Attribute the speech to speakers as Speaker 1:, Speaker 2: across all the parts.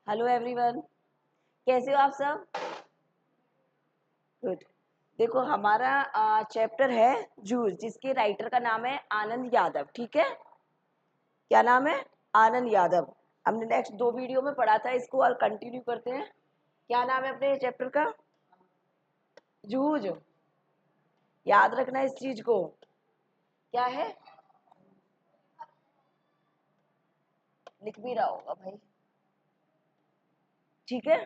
Speaker 1: Hello everyone, कैसे हो आप सब? गुड। देखो हमारा चैप्टर है जूझ, जिसके राइटर का नाम है आनंद यादव। ठीक है, क्या नाम है? आनंद यादव। हमने नेक्स्ट 2 वीडियो में पढ़ा था इसको और कंटिन्यू करते हैं। क्या नाम है अपने चैप्टर का? जूझ। याद रखना इस चीज को। क्या है? लिख भी रहा होगा भाई। ठीक है,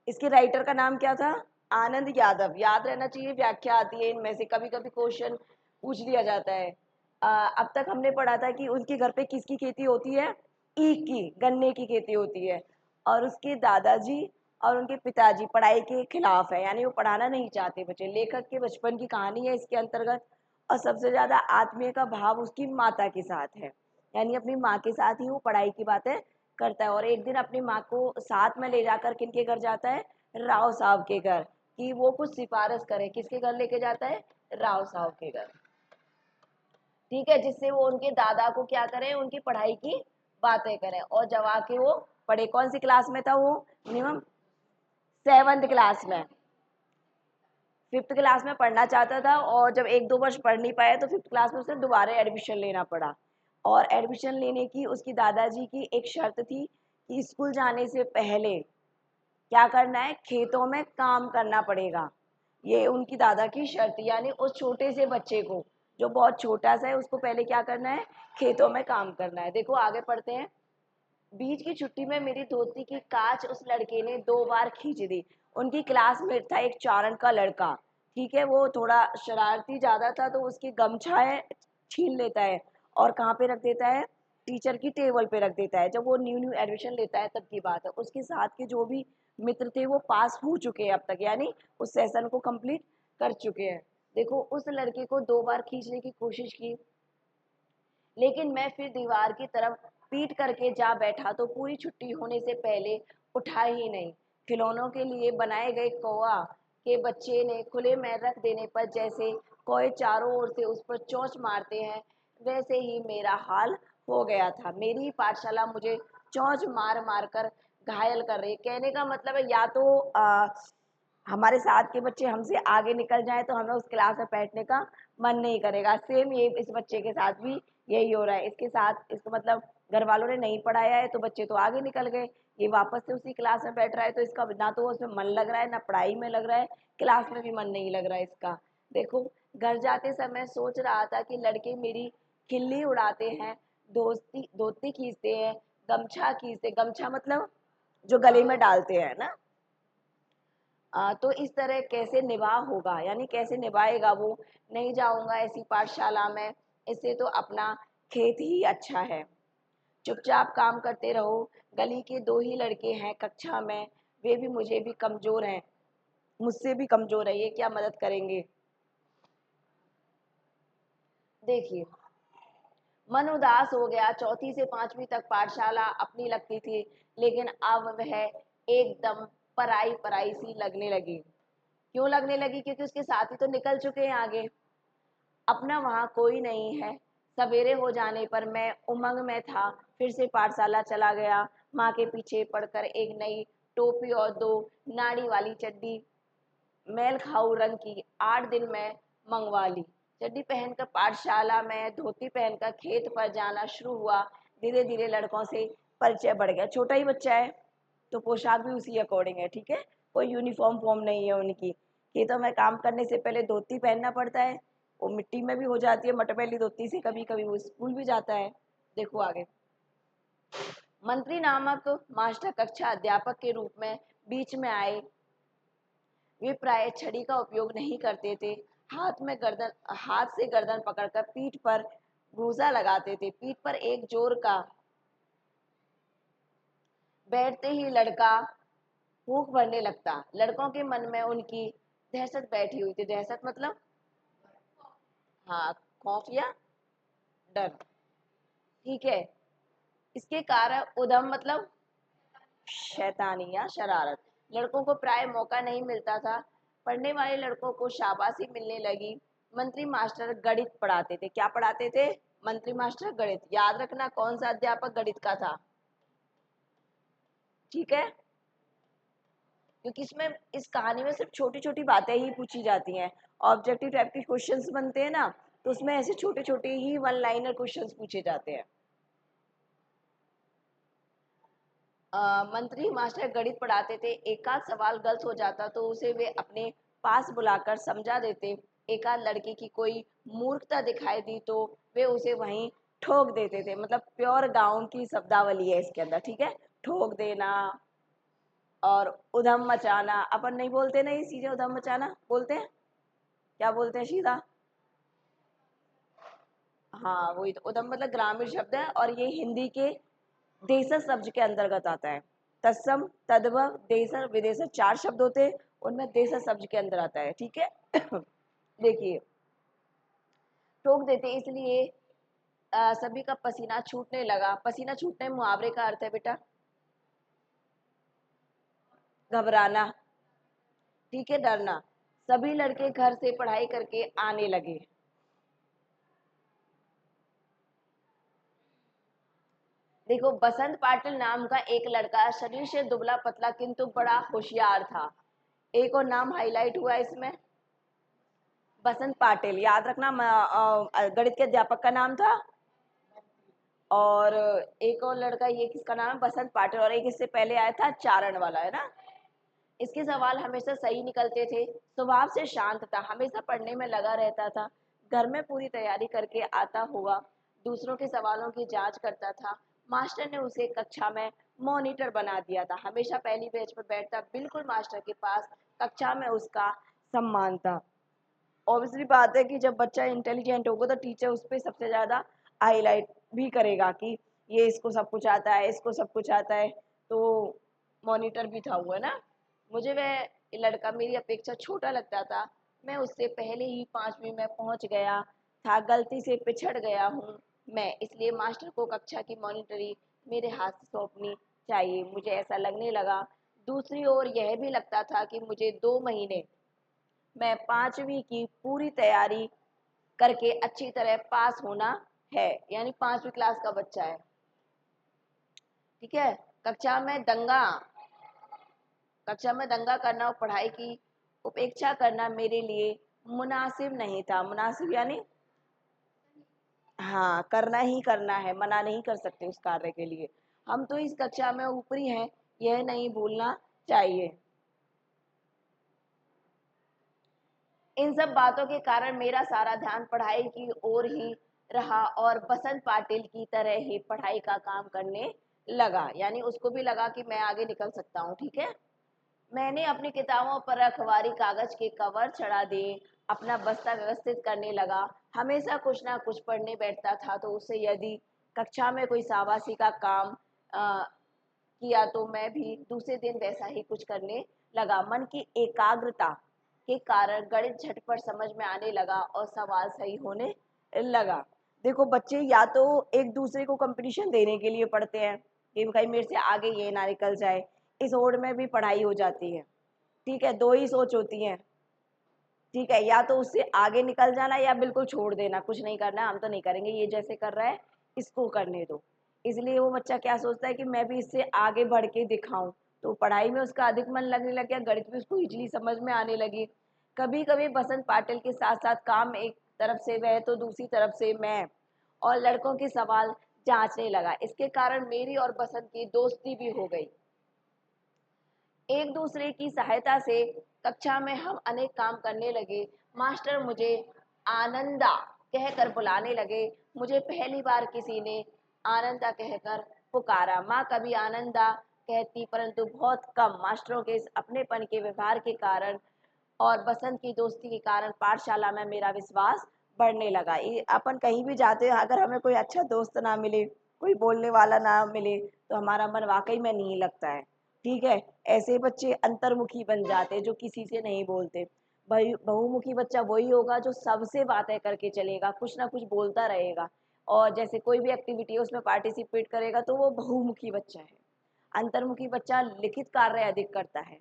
Speaker 1: इसके राइटर का नाम क्या था? आनंद यादव। याद रहना चाहिए, व्याख्या आती है इनमें से, कभी कभी क्वेश्चन पूछ लिया जाता है। अब तक हमने पढ़ा था कि उनके घर पे किसकी खेती होती है? ईख की, गन्ने की खेती होती है। और उसके दादाजी और उनके पिताजी पढ़ाई के खिलाफ है, यानी वो पढ़ाना नहीं चाहते बच्चे। लेखक के बचपन की कहानी है इसके अंतर्गत। और सबसे ज्यादा आत्मीय का भाव उसकी माता के साथ है, यानी अपनी माँ के साथ ही वो पढ़ाई की बातें करता है। और एक दिन अपनी माँ को साथ में ले जाकर किनके घर जाता है? राव साहब के घर, कि वो कुछ सिफारिश करे। किसके घर लेके जाता है? राव साहब के घर। ठीक है, जिससे वो उनके दादा को क्या करें? उनकी पढ़ाई की बातें करें। और जब आके वो पढ़े, कौन सी क्लास में था वो? मिनिमम 7th क्लास में। 5th क्लास में पढ़ना चाहता था, और जब 1-2 वर्ष पढ़ नहीं पाया तो 5th क्लास में उसे दोबारा एडमिशन लेना पड़ा। और एडमिशन लेने की उसकी दादाजी की एक शर्त थी कि स्कूल जाने से पहले क्या करना है? खेतों में काम करना पड़ेगा। ये उनकी दादा की शर्त, यानी उस छोटे से बच्चे को, जो बहुत छोटा सा है, उसको पहले क्या करना है? खेतों में काम करना है। देखो आगे पढ़ते हैं। बीच की छुट्टी में मेरी धोती की कांच उस लड़के ने 2 बार खींच दी। उनकी क्लासमेट था एक चारण का लड़का। ठीक है, वो थोड़ा शरारती ज्यादा था, तो उसकी गमछा है छीन लेता है और कहाँ पे रख देता है? टीचर की टेबल पे रख देता है। जब वो न्यू न्यू एडमिशन लेता है तब की बात है। उसके साथ के जो भी मित्र थे वो पास हो चुके हैं अब तक, यानी उस सेशन को कंप्लीट कर चुके हैं। देखो, उस लड़के को 2 बार खींचने की कोशिश की, लेकिन मैं फिर दीवार की तरफ पीट करके जा बैठा तो पूरी छुट्टी होने से पहले उठा ही नहीं। खिलौनों के लिए बनाए गए कौआ के बच्चे ने खुले में रख देने पर जैसे कौए चारों ओर से उस पर चोंच मारते हैं, वैसे ही मेरा हाल हो गया था। मेरी पाठशाला मुझे चोंच मार मार कर घायल कर रही। कहने का मतलब है, या तो हमारे साथ के बच्चे हमसे आगे निकल जाएं तो हमें उस क्लास में बैठने का मन नहीं करेगा। सेम ये इस बच्चे के साथ भी यही हो रहा है। इसके साथ, इसको मतलब घर वालों ने नहीं पढ़ाया है तो बच्चे तो आगे निकल गए, ये वापस से उसी क्लास में बैठ रहा है। तो इसका ना तो उसमें मन लग रहा है, ना पढ़ाई में लग रहा है, क्लास में भी मन नहीं लग रहा है इसका। देखो, घर जाते समय सोच रहा था कि लड़के मेरी खिल्ली उड़ाते हैं, दोस्ती धोती खींचते हैं, गमछा खींचते। गमछा मतलब जो गले में डालते हैं ना। तो इस तरह कैसे निभाव होगा, यानी कैसे निभाएगा वो? नहीं जाऊंगा ऐसी पाठशाला में, इससे तो अपना खेत ही अच्छा है। चुपचाप काम करते रहो। गली के 2 ही लड़के हैं कक्षा में, वे भी मुझे भी कमजोर हैं, मुझसे भी कमजोर है, ये क्या मदद करेंगे? देखिए, मन उदास हो गया। चौथी से 5वीं तक पाठशाला अपनी लगती थी, लेकिन अब वह एकदम पराई पराई सी लगने लगी। क्यों लगने लगी? क्योंकि उसके साथी तो निकल चुके हैं आगे, अपना वहाँ कोई नहीं है। सवेरे हो जाने पर मैं उमंग में था, फिर से पाठशाला चला गया। माँ के पीछे पड़कर एक नई टोपी और 2 नाड़ी वाली चड्डी मेल खाऊ रंग की 8 दिन में मंगवा ली। चड्डी पहनकर पाठशाला में, धोती पहनकर खेत पर जाना शुरू हुआ। धीरे धीरे लड़कों से परिचय बढ़ गया। छोटा ही बच्चा है तो पोशाक भी उसी अकॉर्डिंग है। ठीक है, कोई यूनिफॉर्म फॉर्म नहीं है उनकी। खेतों में काम करने से पहले धोती पहनना पड़ता है, वो मिट्टी में भी हो जाती है मटमैली धोती से। कभी कभी वो स्कूल भी जाता है। देखो आगे। मंत्री नामक मास्टर कक्षा अध्यापक के रूप में बीच में आए। वे प्राय छड़ी का उपयोग नहीं करते थे। हाथ से गर्दन पकड़कर पीठ पर घूंसा लगाते थे। पीठ पर एक जोर का बैठते ही लड़का फूंक भरने लगता। लड़कों के मन में उनकी दहशत बैठी हुई थी। दहशत मतलब, हाँ, खौफ या डर। ठीक है, इसके कारण उधम मतलब शैतानी या शरारत। लड़कों को प्राय मौका नहीं मिलता था। पढ़ने वाले लड़कों को शाबाशी मिलने लगी। मंत्री मास्टर गणित पढ़ाते थे। क्या पढ़ाते थे? मंत्री मास्टर गणित। याद रखना, कौन सा अध्यापक गणित का था? ठीक है, क्योंकि इसमें इस कहानी में सिर्फ छोटी छोटी बातें ही पूछी जाती हैं। ऑब्जेक्टिव टाइप के क्वेश्चंस बनते हैं ना, तो उसमें ऐसे छोटे छोटे ही वन लाइनर क्वेश्चंस पूछे जाते हैं। मंत्री मास्टर गणित पढ़ाते थे, एक आध सवाल गलत हो जाता तो उसे वे अपने पास बुलाकर समझा देते। एक आध लड़के की कोई मूर्खता दिखाई दी तो वे उसे वहीं ठोक देते थे। मतलब प्योर गांव की शब्दावली है इसके अंदर, ठीक है। ठोक देना और उधम मचाना, अपन नहीं बोलते ना ये चीजें, उधम मचाना बोलते हैं, क्या बोलते हैं सीधा? हाँ वही तो, उधम मतलब ग्रामीण शब्द है और ये हिंदी के देशज शब्द के अंतर्गत आता है। तत्सम, तद्भव, देशज, विदेशज 4 शब्द होते हैं, उनमें देशज शब्द के अंदर आता है, ठीक है। देखिए, टोक देते इसलिए सभी का पसीना छूटने लगा। पसीना छूटने मुहावरे का अर्थ है बेटा घबराना, ठीक है, डरना। सभी लड़के घर से पढ़ाई करके आने लगे। देखो, बसंत पाटिल नाम का एक लड़का शरीर से दुबला पतला किंतु बड़ा होशियार था। एक और नाम हाईलाइट हुआ इसमें, बसंत पाटिल, याद रखना। गणित के अध्यापक का नाम था। और एक और लड़का, ये किसका नाम है? बसंत पाटिल। और एक इससे पहले आया था चारण वाला, है ना। इसके सवाल हमेशा सही निकलते थे। स्वभाव से शांत था, हमेशा पढ़ने में लगा रहता था। घर में पूरी तैयारी करके आता हुआ दूसरों के सवालों की जांच करता था। मास्टर ने उसे कक्षा में मॉनिटर बना दिया था, हमेशा पहली बेंच पर बैठता, बिल्कुल मास्टर के पास। कक्षा में उसका सम्मान था। ऑब्वियसली बात है कि जब बच्चा इंटेलिजेंट होगा तो टीचर उस पर सबसे ज़्यादा हाईलाइट भी करेगा कि ये इसको सब कुछ आता है, इसको सब कुछ आता है। तो मॉनिटर भी था वो, है ना। मुझे वह लड़का मेरी अपेक्षा छोटा लगता था। मैं उससे पहले ही 5वीं में पहुंच गया था, गलती से पिछड़ गया हूँ मैं, इसलिए मास्टर को कक्षा की मॉनिटरी मेरे हाथ से सौंपनी चाहिए, मुझे ऐसा लगने लगा। दूसरी ओर यह भी लगता था कि मुझे 2 महीने में 5वीं की पूरी तैयारी करके अच्छी तरह पास होना है। यानी 5वीं क्लास का बच्चा है, ठीक है। कक्षा में दंगा कक्षा में दंगा करना और पढ़ाई की उपेक्षा करना मेरे लिए मुनासिब नहीं था। मुनासिब यानी हाँ, करना ही करना है, मना नहीं कर सकते उस कार्य के लिए। हम तो इस कक्षा में ऊपरी हैं, यह नहीं भूलना चाहिए। इन सब बातों के कारण मेरा सारा ध्यान पढ़ाई की ओर ही रहा और बसंत पाटिल की तरह ही पढ़ाई का काम करने लगा। यानी उसको भी लगा कि मैं आगे निकल सकता हूँ, ठीक है। मैंने अपनी किताबों पर अखबारी कागज के कवर चढ़ा दिए, अपना बस्ता व्यवस्थित करने लगा। हमेशा कुछ ना कुछ पढ़ने बैठता था, तो उससे यदि कक्षा में कोई शाबाशी का काम किया तो मैं भी दूसरे दिन वैसा ही कुछ करने लगा। मन की एकाग्रता के कारण गणित झटपट समझ में आने लगा और सवाल सही होने लगा। देखो, बच्चे या तो एक दूसरे को कंपटीशन देने के लिए पढ़ते हैं कि भाई मेरे से आगे ये ना निकल जाए, इस होड़ में भी पढ़ाई हो जाती है, ठीक है। दो ही सोच होती है, ठीक है, या तो उससे आगे निकल जाना या बिल्कुल छोड़ देना, कुछ नहीं करना, हम तो नहीं करेंगे, ये जैसे कर रहा है इसको करने दो। इसलिए वो बच्चा क्या सोचता है कि मैं भी इससे आगे बढ़ के दिखाऊं, तो पढ़ाई में उसका अधिक मन लगने लग गया, गणित भी उसको इजली समझ में आने लगी। कभी कभी बसंत पाटिल के साथ साथ काम एक तरफ से वह तो दूसरी तरफ से मैं और लड़कों के सवाल जांचने लगा। इसके कारण मेरी और बसंत की दोस्ती भी हो गई। एक दूसरे की सहायता से कक्षा में हम अनेक काम करने लगे। मास्टर मुझे आनंदा कहकर बुलाने लगे। मुझे पहली बार किसी ने आनंदा कहकर पुकारा। माँ कभी आनंदा कहती, परंतु बहुत कम। मास्टरों के इस अपनेपन के व्यवहार के कारण और बसंत की दोस्ती के कारण पाठशाला में मेरा विश्वास बढ़ने लगा। ये अपन कहीं भी जाते हैं, अगर हमें कोई अच्छा दोस्त ना मिले, कोई बोलने वाला ना मिले, तो हमारा मन वाकई में नहीं लगता है, ठीक है। ऐसे बच्चे अंतर्मुखी बन जाते हैं जो किसी से नहीं बोलते। बहुमुखी बच्चा वही होगा जो सबसे बातें करके चलेगा, कुछ ना कुछ बोलता रहेगा, और जैसे कोई भी एक्टिविटी है उसमें पार्टिसिपेट करेगा, तो वो बहुमुखी बच्चा है। अंतर्मुखी बच्चा लिखित कार्य अधिक करता है,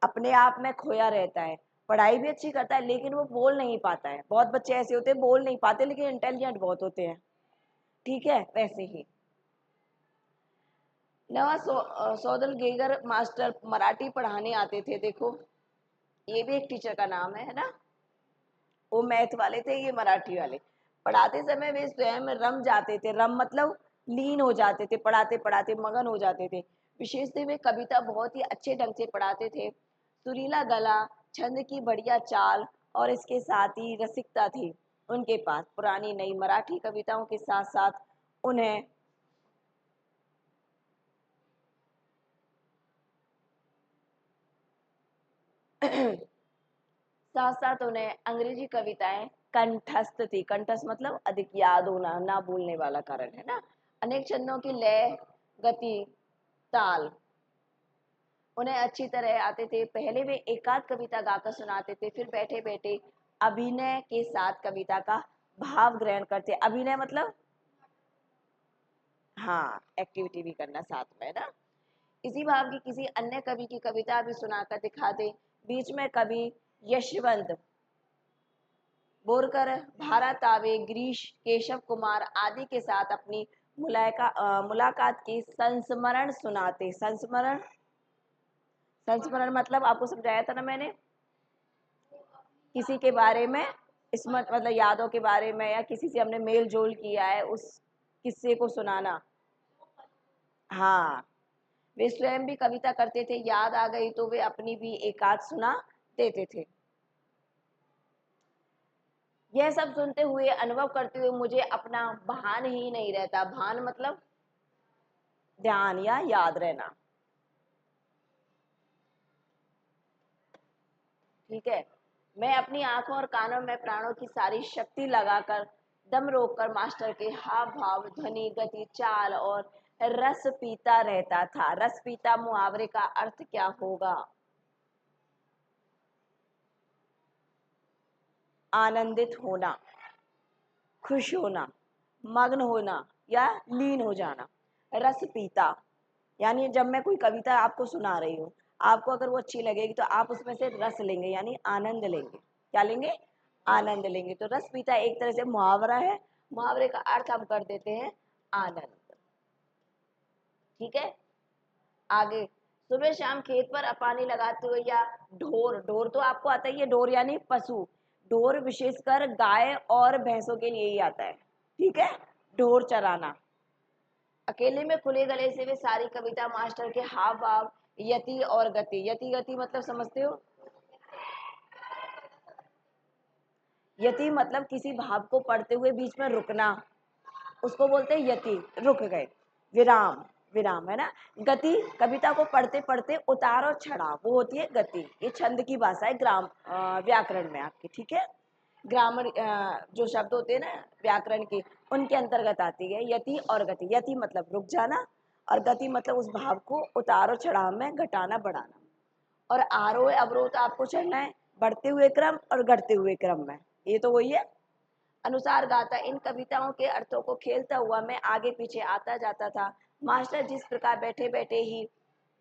Speaker 1: अपने आप में खोया रहता है, पढ़ाई भी अच्छी करता है लेकिन वो बोल नहीं पाता है। बहुत बच्चे ऐसे होते हैं बोल नहीं पाते लेकिन इंटेलिजेंट बहुत होते हैं, ठीक है, वैसे ही। सौदलगेकर मास्टर मराठी पढ़ाने आते थे। देखो ये भी एक टीचर का नाम है ना। वो मैथ वाले थे, ये मराठी वाले। पढ़ाते समय वे स्वयं रम जाते थे। रम मतलब लीन हो जाते थे, पढ़ाते पढ़ाते मगन हो जाते थे। विशेषतः वे कविता बहुत ही अच्छे ढंग से पढ़ाते थे। सुरीला गला, छंद की बढ़िया चाल और इसके साथ ही रसिकता थी उनके पास। पुरानी नई मराठी कविताओं के साथ साथ उन्हें साथ साथ उन्हें अंग्रेजी कविताएं कंठस्थ थी। कंठस्थ मतलब अधिक याद होना, ना भूलने वाला कारण है ना। अनेक छंदों की लय, गति, ताल उन्हें अच्छी तरह आते थे। पहले वे एकाध कविता गाकर सुनाते थे, फिर बैठे बैठे अभिनय के साथ कविता का भाव ग्रहण करते। अभिनय मतलब हाँ, एक्टिविटी भी करना साथ में ना। इसी भाव की किसी अन्य कवि की कविता भी सुनाकर दिखा दे। बीच में कवि यशवंत बोरकर, भारत तावे, गिरीश, केशव कुमार आदि के साथ अपनी मुलाकात की संस्मरण सुनाते। संस्मरण, संस्मरण मतलब आपको समझाया था ना मैंने, किसी के बारे में स्मृत मतलब यादों के बारे में, या किसी से हमने मेल जोल किया है उस किस्से को सुनाना। हाँ, वे स्वयं भी कविता करते थे। याद आ गई तो वे अपनी भी एक आध सुना देते थे। यह सब सुनते हुए, अनुभव करते हुए मुझे अपना भान ही नहीं रहता। भान मतलब ध्यान या याद रहना। ठीक है। मैं अपनी आंखों और कानों में प्राणों की सारी शक्ति लगाकर दम रोककर मास्टर के हाव भाव, ध्वनि, गति, चाल और रस पीता रहता था। रस पीता मुहावरे का अर्थ क्या होगा? आनंदित होना, खुश होना, मग्न होना या लीन हो जाना। रस पीता यानी जब मैं कोई कविता आपको सुना रही हूँ, आपको अगर वो अच्छी लगेगी तो आप उसमें से रस लेंगे यानी आनंद लेंगे। क्या लेंगे? आनंद लेंगे। तो रस पीता एक तरह से मुहावरा है। मुहावरे का अर्थ हम कर देते हैं आनंद। ठीक है। आगे, सुबह शाम खेत पर पानी लगाते हुए या ढोर, ढोर तो आपको आता ही है, ढोर यानी पशु। ढोर विशेषकर गाय और भैंसों के लिए ही आता है। ठीक है, ढोर चराना। अकेले में खुले गले से वे सारी कविता मास्टर के हाव भाव, यति और गति। यति गति मतलब समझते हो? यति मतलब किसी भाव को पढ़ते हुए बीच में रुकना, उसको बोलते हैं यति। रुक गए, विराम, विराम है ना। गति कविता को पढ़ते पढ़ते उतार और चढ़ाव, वो होती है गति। ये छंद की भाषा है, व्याकरण में आपके। ठीक है, ग्रामर जो शब्द होते हैं ना व्याकरण के, उनके अंतर्गत आती है यति और गति। यति मतलब रुक जाना, और गति मतलब उस भाव को उतार और चढ़ाव में घटाना बढ़ाना। और आरोह अवरोह तो आपको चढ़ना है बढ़ते हुए क्रम और घटते हुए क्रम में, ये तो वही है। अनुसार गाता, इन कविताओं के अर्थों को खेलता हुआ मैं आगे पीछे आता जाता था। मास्टर जिस प्रकार बैठे बैठे ही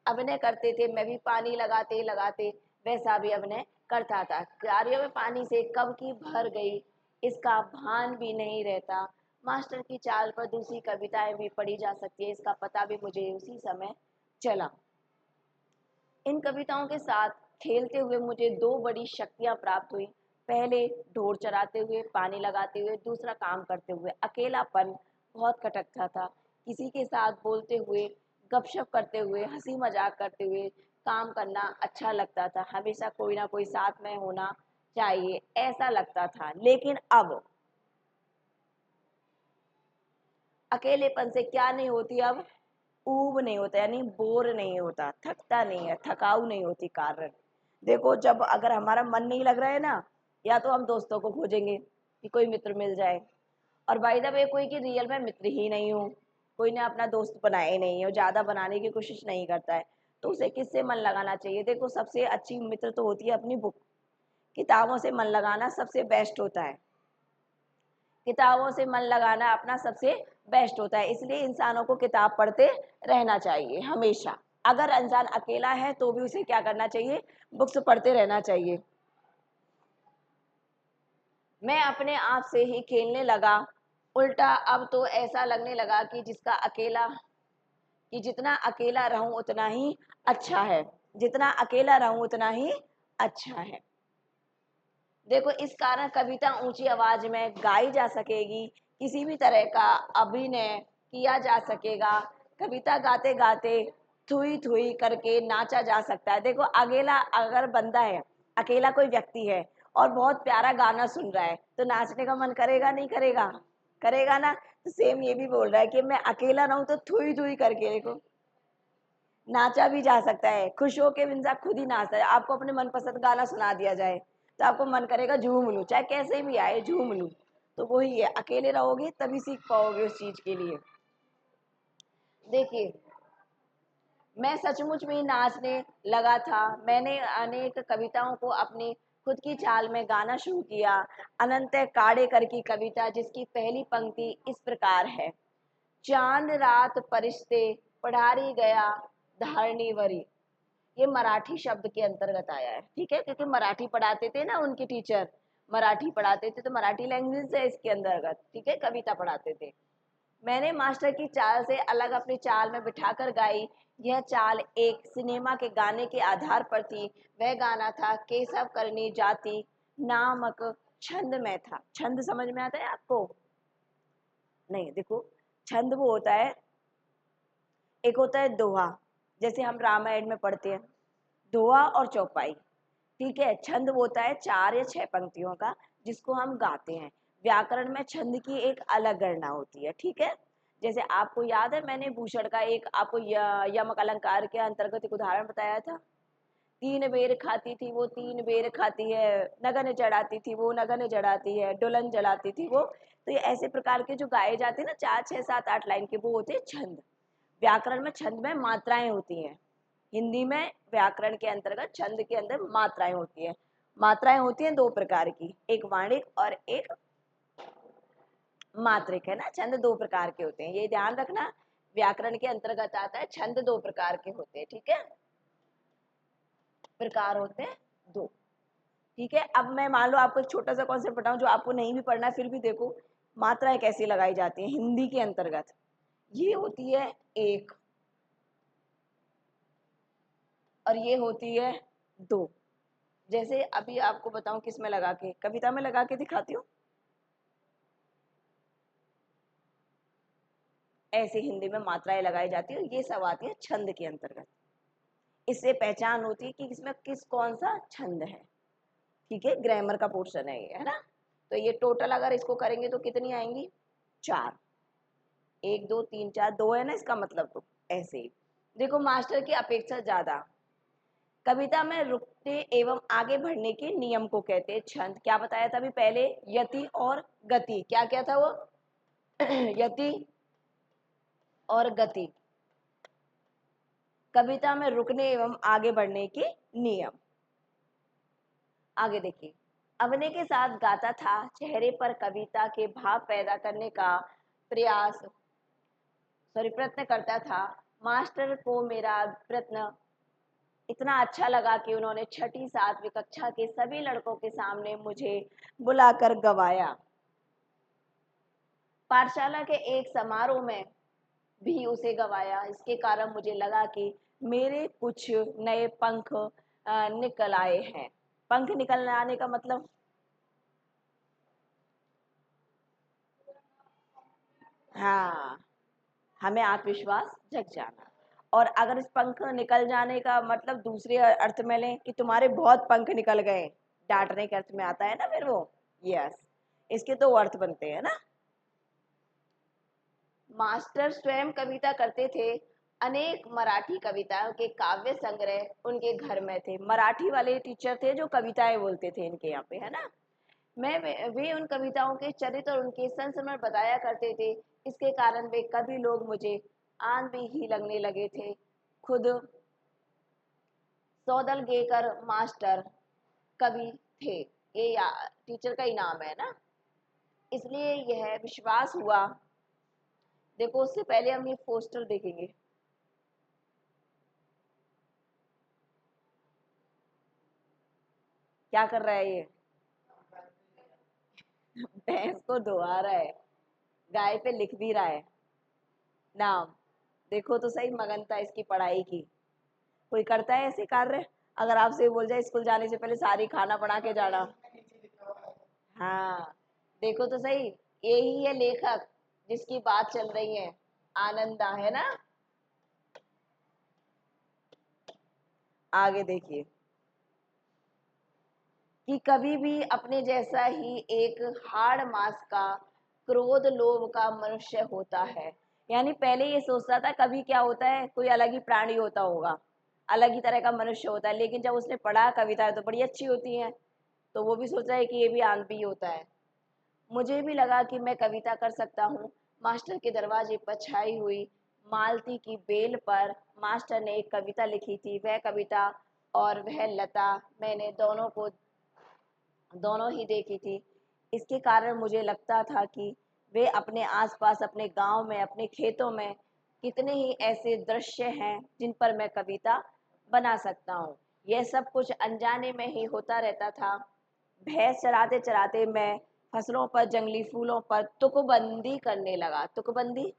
Speaker 1: अभिनय करते थे, मैं भी पानी लगाते लगाते वैसा भी अभिनय करता था। क्यारियों में पानी से कब की भर गई इसका भान भी नहीं रहता। मास्टर की चाल पर दूसरी कविताएं भी पढ़ी जा सकती है, इसका पता भी मुझे उसी समय चला। इन कविताओं के साथ खेलते हुए मुझे दो बड़ी शक्तियां प्राप्त हुई। पहले ढोर चराते हुए, पानी लगाते हुए, दूसरा काम करते हुए। अकेलापन बहुत खटकता था। किसी के साथ बोलते हुए, गपशप करते हुए, हंसी मजाक करते हुए काम करना अच्छा लगता था। हमेशा कोई ना कोई साथ में होना चाहिए ऐसा लगता था। लेकिन अब अकेलेपन से क्या नहीं होती अब? ऊब नहीं होता, यानी बोर नहीं होता, थकता नहीं है, थकाऊ नहीं होती कारण। देखो जब अगर हमारा मन नहीं लग रहा है ना, या तो हम दोस्तों को खोजेंगे कि कोई मित्र मिल जाए। और बाय द वे कोई की रियल में मित्र ही नहीं हो, कोई ने अपना दोस्त बनाया ही नहीं है और ज़्यादा बनाने की कोशिश नहीं करता है, तो उसे किससे मन लगाना चाहिए? देखो सबसे अच्छी मित्र तो होती है अपनी बुक। किताबों से मन लगाना सबसे बेस्ट होता है। किताबों से मन लगाना अपना सबसे बेस्ट होता है। इसलिए इंसानों को किताब पढ़ते रहना चाहिए हमेशा। अगर इंसान अकेला है तो भी उसे क्या करना चाहिए? बुक्स पढ़ते रहना चाहिए। मैं अपने आप से ही खेलने लगा। उल्टा अब तो ऐसा लगने लगा कि जिसका अकेला कि जितना अकेला रहूं उतना ही अच्छा है, जितना अकेला रहूं उतना ही अच्छा है। देखो इस कारण कविता ऊंची आवाज में गाई जा सकेगी, किसी भी तरह का अभिनय किया जा सकेगा, कविता गाते गाते थुई थुई करके नाचा जा सकता है। देखो अकेला अगर बंदा है, अकेला कोई व्यक्ति है और बहुत प्यारा गाना सुन रहा है तो नाचने का मन करेगा नहीं करेगा? करेगा ना। तो सेम ये भी बोल रहा है कि मैं अकेला रहूं तो थुई थुई करके देखो नाचा भी जा सकता है, खुश होके इंसान खुद ही नाचता है। आपको अपने मनपसंद गाना सुना दिया जाए तो आपको मन करेगा झूम लूं, चाहे कैसे भी आए झूम लूं। तो वही है, अकेले रहोगे तभी सीख पाओगे उस चीज के लिए। देखिए मैं सचमुच में ही नाचने लगा था। मैंने अनेक कविताओं को अपनी खुद की चाल में गाना शुरू किया। अनंत काड़ेकर की कविता जिसकी पहली पंक्ति इस प्रकार है, चांद रात परिश्ते पढ़ारी गया धारणी वरी। ये मराठी शब्द के अंतर्गत आया है, ठीक है, क्योंकि मराठी पढ़ाते थे ना उनके टीचर, मराठी पढ़ाते थे तो मराठी लैंग्वेज है इसके अंतर्गत, ठीक है, कविता पढ़ाते थे। मैंने मास्टर की चाल से अलग अपनी चाल में बिठाकर गाई। यह चाल एक सिनेमा के गाने के आधार पर थी। वह गाना था केशव करनी जाति नामक छंद में था। छंद समझ में आता है आपको? नहीं, देखो छंद वो होता है, एक होता है दोहा, जैसे हम रामायण में पढ़ते हैं दोहा और चौपाई, ठीक है। छंद वो होता है 4 या 6 पंक्तियों का जिसको हम गाते हैं। व्याकरण में छंद की एक अलग गणना होती है, ठीक है। जैसे आपको याद है मैंने भूषण का एक आपको यमक अलंकार के अंतर्गत एक उदाहरण बताया था, 3 बेर खाती थी वो 3 बेर खाती है, नगन चढ़ाती थी वो नगन चढ़ाती है, डुलन जलाती थी वो। तो ये ऐसे प्रकार के जो गाए जाते हैं ना 4 6 7 8 लाइन के, वो होते हैं छंद। व्याकरण में छंद में मात्राएं होती हैं। हिंदी में व्याकरण के अंतर्गत छंद के अंदर मात्राएं होती है। मात्राएं होती हैं 2 प्रकार की, एक वाणिक और एक मात्रिक, है ना। छंद 2 प्रकार के होते हैं, ये ध्यान रखना। व्याकरण के अंतर्गत आता है, छंद 2 प्रकार के होते हैं, ठीक है। प्रकार होते हैं 2, ठीक है। अब मैं मान लो आपको एक छोटा सा कॉन्सेप्ट बताऊं जो आपको नहीं भी पढ़ना है, फिर भी देखो मात्राएं कैसी लगाई जाती हैं हिंदी के अंतर्गत। ये होती है 1 और ये होती है 2। जैसे अभी आपको बताऊं किस में लगा के, कविता में लगा के दिखाती हूँ। ऐसे हिंदी में मात्राएं लगाई जाती है, ये सब आती है छंद के अंतर्गत। इससे पहचान होती है कि इसमें किस कौन सा छंद है, ठीक है। ग्रामर का पोर्शन है ये, है ना। तो ये टोटल अगर इसको करेंगे तो कितनी आएंगी? 4, 1 2 3 4, 2 है ना इसका मतलब। तो ऐसे ही देखो मास्टर की अपेक्षा ज्यादा। कविता में रुकने एवं आगे बढ़ने के नियम को कहते हैं छंद। क्या बताया था अभी पहले? यति और गति। क्या क्या था वो? यति और गति, कविता में रुकने एवं आगे बढ़ने के नियम। आगे देखिए, अभिनय के साथ गाता था, चेहरे पर कविता के भाव पैदा करने का प्रयत्न करता था। मास्टर को मेरा प्रयत्न इतना अच्छा लगा कि उन्होंने 6ठी 7वीं कक्षा के सभी लड़कों के सामने मुझे बुलाकर गवाया। पाठशाला के एक समारोह में भी उसे गवाया। इसके कारण मुझे लगा कि मेरे कुछ नए पंख निकल आए हैं। पंख निकल आने का मतलब, हाँ, हमें आत्मविश्वास जग जाना। और अगर इस पंख निकल जाने का मतलब दूसरे अर्थ में लें कि तुम्हारे बहुत पंख निकल गए, डांटने के अर्थ में आता है ना फिर वो। यस, इसके 2 अर्थ बनते हैं ना। मास्टर स्वयं कविता करते थे। अनेक मराठी कविताओं के काव्य संग्रह उनके घर में थे। मराठी वाले टीचर थे जो कविताएं बोलते थे इनके यहाँ पे, है ना। मैं वे उन कविताओं के चरित्र और उनके संस्मरण बताया करते थे। इसके कारण वे कभी लोग मुझे आंधी ही लगने लगे थे। खुद सौदलगेकर मास्टर कवि थे, ये टीचर का ही नाम है ना। इसलिए यह विश्वास हुआ। देखो उससे पहले हम ये पोस्टर देखेंगे। क्या कर रहा है ये? भैंस को धोआ रहा है, गाय पे लिख भी रहा है नाम। देखो तो सही मगनता इसकी पढ़ाई की। कोई करता है ऐसे कार्य? अगर आपसे बोल जाए स्कूल जाने से पहले सारी खाना बना के जाना। हाँ, देखो तो सही, यही है लेखक जिसकी बात चल रही है, आनंदा, है ना। आगे देखिए कि कभी भी अपने जैसा ही एक हाड़ मास का, क्रोध लोभ का मनुष्य होता है। यानी पहले ये सोचता था कभी क्या होता है, कोई अलग ही प्राणी होता होगा, अलग ही तरह का मनुष्य होता है, लेकिन जब उसने पढ़ा कविता तो बड़ी अच्छी होती है, तो वो भी सोचा है कि ये भी आंधी होता है। मुझे भी लगा कि मैं कविता कर सकता हूँ। मास्टर के दरवाजे पर छाई हुई मालती की बेल पर मास्टर ने एक कविता लिखी थी। वह कविता और वह लता मैंने दोनों ही देखी थी। इसके कारण मुझे लगता था कि वे अपने आसपास, अपने गांव में, अपने खेतों में कितने ही ऐसे दृश्य हैं जिन पर मैं कविता बना सकता हूँ। यह सब कुछ अनजाने में ही होता रहता था। भैंस चराते चराते मैं फसलों पर, जंगली फूलों पर तुकबंदी करने लगा। तुकबंदी,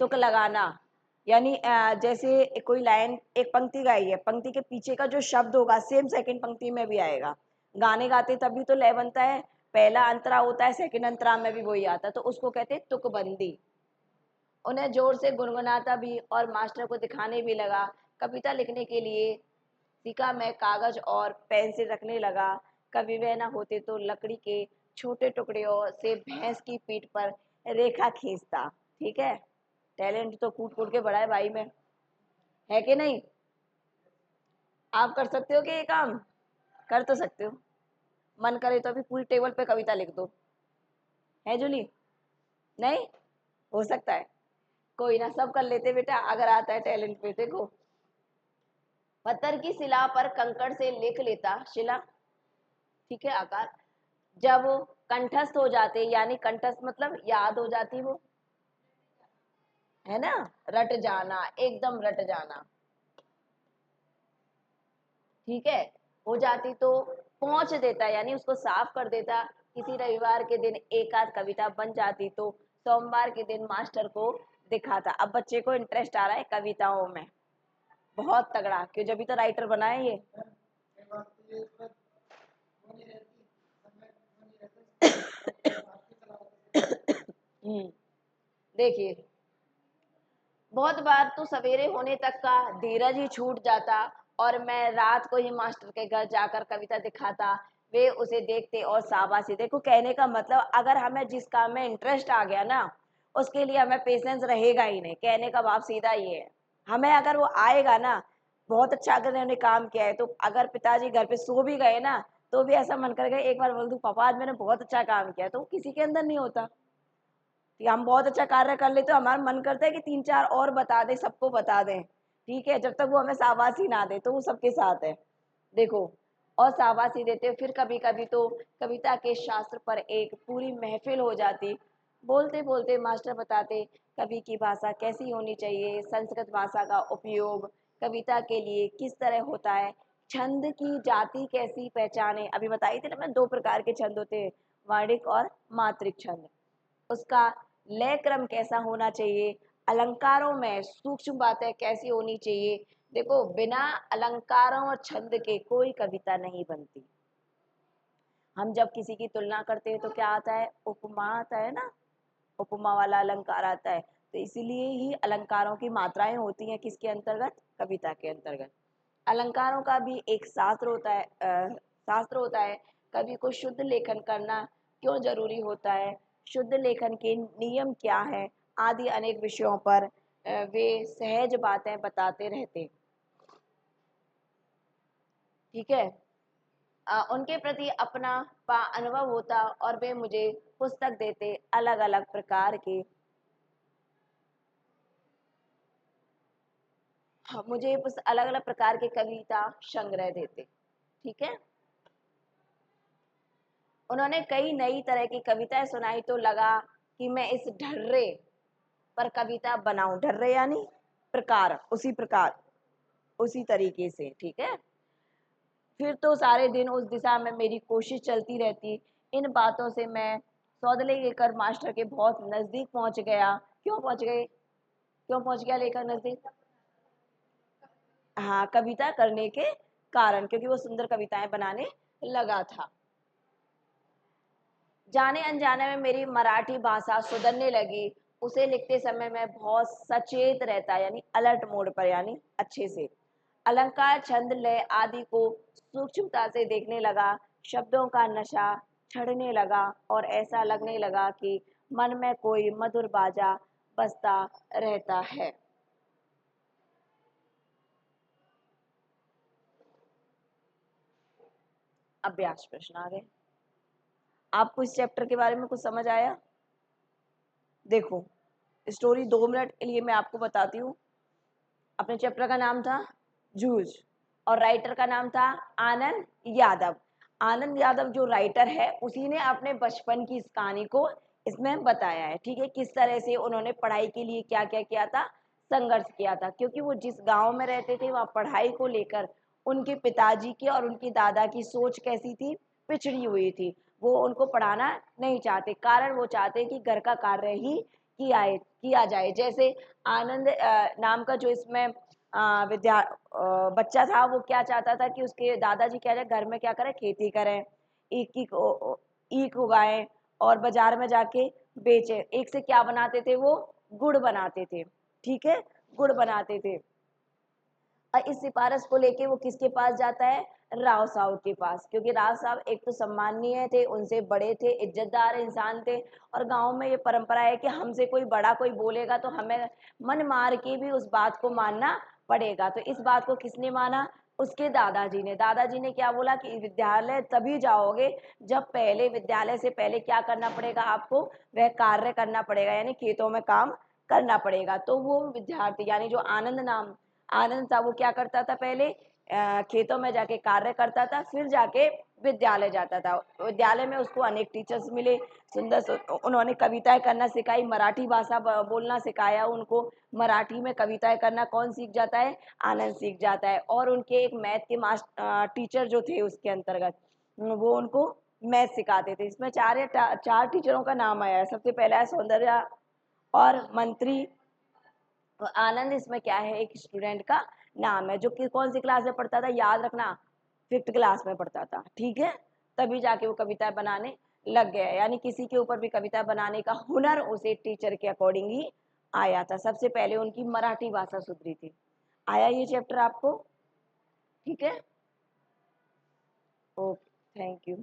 Speaker 1: तुक लगाना, यानी जैसे कोई लाइन, एक पंक्ति गाई है, पंक्ति के पीछे का जो शब्द होगा सेम सेकंड पंक्ति में भी आएगा। गाने गाते तभी तो लय बनता है, पहला अंतरा होता है, सेकंड अंतरा में भी वही आता है, तो उसको कहते हैं तुकबंदी। उन्हें जोर से गुनगुनाता भी और मास्टर को दिखाने भी लगा। कविता लिखने के लिए सीखा, मैं कागज और पेंसिल रखने लगा। कभी वह न होते तो लकड़ी के छोटे टुकड़ियों से भैंस की पीठ पर रेखा खींचता। ठीक है, टैलेंट तो कूट कूट के बड़ा है भाई में, है कि नहीं? आप कर सकते हो कि ये काम? कर तो सकते हो। मन करे तो अभी पूरी टेबल पे कविता लिख दो, है जूली? नहीं हो सकता है? कोई ना, सब कर लेते बेटा, अगर आता है टैलेंट पे। देखो, पत्थर की शिला पर कंकड़ से लिख लेता, शिला, ठीक है, आकार। जब वो कंठस्थ हो जाते, यानी कंठस्थ मतलब याद हो जाती वो, है ना, रट जाना, एकदम रट जाना, ठीक है, हो जाती तो पहुंच देता, यानी उसको साफ कर देता। किसी रविवार के दिन एक आध कविता बन जाती तो सोमवार के दिन मास्टर को दिखाता। अब बच्चे को इंटरेस्ट आ रहा है कविताओं में, बहुत तगड़ा, क्यों, जब भी तो राइटर बना है ये। देखिए, बहुत बार तो सवेरे होने तक का धीरज ही छूट जाता और मैं रात को ही मास्टर के घर जाकर कविता दिखाता। वे उसे देखते और शाबाशी। देखो, कहने का मतलब, अगर हमें जिस काम में इंटरेस्ट आ गया ना, उसके लिए हमें पेशेंस रहेगा ही नहीं। कहने का भाव सीधा ये है, हमें अगर वो आएगा ना, बहुत अच्छा अगर उन्होंने काम किया है, तो अगर पिताजी घर पे सो भी गए ना, तो भी ऐसा मन करेगा एक बार बोल दूं पापा आज मैंने बहुत अच्छा काम किया, तो किसी के अंदर नहीं होता कि हम बहुत अच्छा कार्य कर ले, तो हमारा मन करता है कि तीन चार और बता दें, सबको बता दें। ठीक है, जब तक वो हमें शाबाशी ना दे, तो वो सबके साथ है। देखो, और शाबाशी देते, फिर कभी कभी तो कविता के शास्त्र पर एक पूरी महफिल हो जाती। बोलते बोलते मास्टर बताते कवि की भाषा कैसी होनी चाहिए, संस्कृत भाषा का उपयोग कविता के लिए किस तरह होता है, छंद की जाति कैसी पहचाने। अभी बताई थी ना मैं, दो प्रकार के छंद होते हैं, वर्णिक और मात्रिक छंद। उसका लय क्रम कैसा होना चाहिए, अलंकारों में सूक्ष्म बातें कैसी होनी चाहिए। देखो, बिना अलंकारों और छंद के कोई कविता नहीं बनती। हम जब किसी की तुलना करते हैं तो क्या आता है, उपमा आता है ना, उपमा वाला अलंकार आता है। तो इसीलिए ही अलंकारों की मात्राएं होती हैं किसके अंतर्गत, कविता के अंतर्गत। अलंकारों का भी एक शास्त्र होता है, शास्त्र होता है। कवि को शुद्ध लेखन करना क्यों जरूरी होता है, शुद्ध लेखन के नियम क्या है, आदि अनेक विषयों पर वे सहज बातें बताते रहते। ठीक है, उनके प्रति अपना अनुभव होता और वे मुझे पुस्तक देते, अलग अलग प्रकार के, हाँ, मुझे अलग अलग प्रकार के कविता संग्रह देते। ठीक है, उन्होंने कई नई तरह की कविताएं सुनाई, तो लगा कि मैं इस ढर्रे पर कविता बनाऊं। ढर्रे यानी प्रकार, उसी प्रकार, उसी तरीके से। ठीक है, फिर तो सारे दिन उस दिशा में मेरी कोशिश चलती रहती। इन बातों से मैं सौदले लेकर मास्टर के बहुत नजदीक पहुंच गया। क्यों पहुंच गए? क्यों पहुंच गया लेखक नजदीक? हाँ, कविता करने के कारण, क्योंकि वो सुंदर कविताएं बनाने लगा था। जाने अनजाने में मेरी मराठी भाषा सुधरने लगी। उसे लिखते समय मैं बहुत सचेत रहता, यानी अलर्ट मोड पर, यानी अच्छे से अलंकार, छंद, लय आदि को सूक्ष्मता से देखने लगा। शब्दों का नशा चढ़ने लगा और ऐसा लगने लगा कि मन में कोई मधुर बाजा बजता रहता है। अभ्यास प्रश्न आ गए। आपको इस चैप्टर के बारे में कुछ समझ आया? देखो, स्टोरी 2 मिनट के लिए मैं आपको बताती हूँ। अपने चैप्टर का नाम था जूझ और राइटर का नाम था आनंद यादव। आनंद यादव जो राइटर है, उसी ने अपने बचपन की इस कहानी को इसमें बताया है। ठीक है, किस तरह से उन्होंने पढ़ाई के लिए क्या क्या किया था, संघर्ष किया था, क्योंकि वो जिस गांव में रहते थे वहाँ पढ़ाई को लेकर उनके पिताजी की और उनकी दादा की सोच कैसी थी, पिछड़ी हुई थी। वो उनको पढ़ाना नहीं चाहते, कारण वो चाहते कि घर का कार्य ही किया जाए। जैसे आनंद नाम का जो इसमें बच्चा था, वो क्या चाहता था कि उसके दादाजी क्या है, घर में क्या करें, खेती करें, ईख उगाएं और बाजार में जाके बेचे। एक से क्या बनाते थे वो, गुड़ बनाते थे। ठीक है, गुड़ बनाते थे। और इस सिफारिश को लेके वो किसके पास जाता है, राव साहब के पास, क्योंकि राव साहब एक तो सम्माननीय थे, उनसे बड़े थे, इज्जतदार इंसान थे। और गांव में ये परंपरा है कि हमसे कोई बड़ा कोई बोलेगा तो हमें मन मार के भी उस बात को मानना पड़ेगा। तो इस बात को किसने माना, उसके दादाजी ने। दादाजी ने क्या बोला कि विद्यालय तभी जाओगे जब पहले, विद्यालय से पहले क्या करना पड़ेगा आपको, वह कार्य करना पड़ेगा, यानी खेतों में काम करना पड़ेगा। तो वो विद्यार्थी यानी जो आनंद था, वो क्या करता था, पहले खेतों में जाके कार्य करता था, फिर जाके विद्यालय जाता था। विद्यालय में उसको अनेक टीचर्स मिले, उन्होंने कविताएं करना सिखाई, मराठी भाषा बोलना सिखाया उनको। मराठी में कविताएं करना कौन सीख जाता है, आनंद सीख जाता है। और उनके एक मैथ के टीचर जो थे उसके अंतर्गत, वो उनको मैथ सिखाते थे। इसमें चार टीचरों का नाम आया है। सबसे पहला है सौंदर्य और मंत्री। तो आनंद इसमें क्या है, एक स्टूडेंट का नाम है जो कि कौन सी क्लास में पढ़ता था, याद रखना, 5th क्लास में पढ़ता था। ठीक है, तभी जाके वो कविता बनाने लग गया, यानी किसी के ऊपर भी कविता बनाने का हुनर उसे टीचर के अकॉर्डिंग ही आया था। सबसे पहले उनकी मराठी भाषा सुधरी थी। आया ये चैप्टर आपको? ठीक है, ओके, थैंक यू।